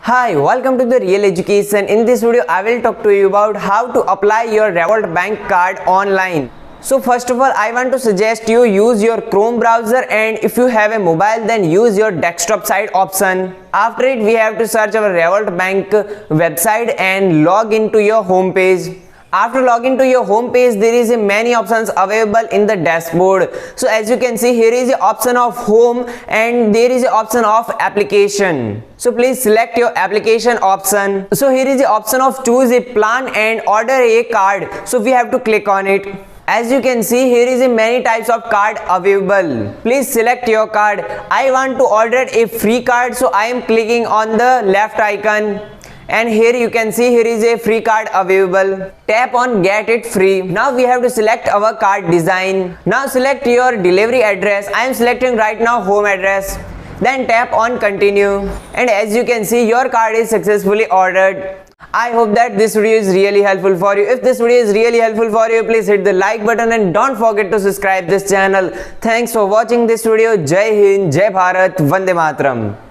Hi, welcome to the Real Education. In this video, I will talk to you about how to apply your Revolut Bank card online. So first of all, I want to suggest you use your Chrome browser, and if you have a mobile, then use your desktop side option. After it, we have to search our Revolut Bank website and log into your home page. After logging to your home page, there is many options available in the dashboard. So as you can see, here is the option of home and there is the option of application. So please select your application option. So here is the option of choose a plan and order a card. So we have to click on it. As you can see, here is many types of card available. Please select your card. I want to order a free card, so I am clicking on the left icon. And here you can see here is a free card available. Tap on get it free. Now we have to select our card design. Now select your delivery address. I am selecting right now home address. Then tap on continue. And as you can see, your card is successfully ordered. I hope that this video is really helpful for you. If this video is really helpful for you, please hit the like button and don't forget to subscribe this channel. Thanks for watching this video. Jai Hind, Jai Bharat, Vande Mataram.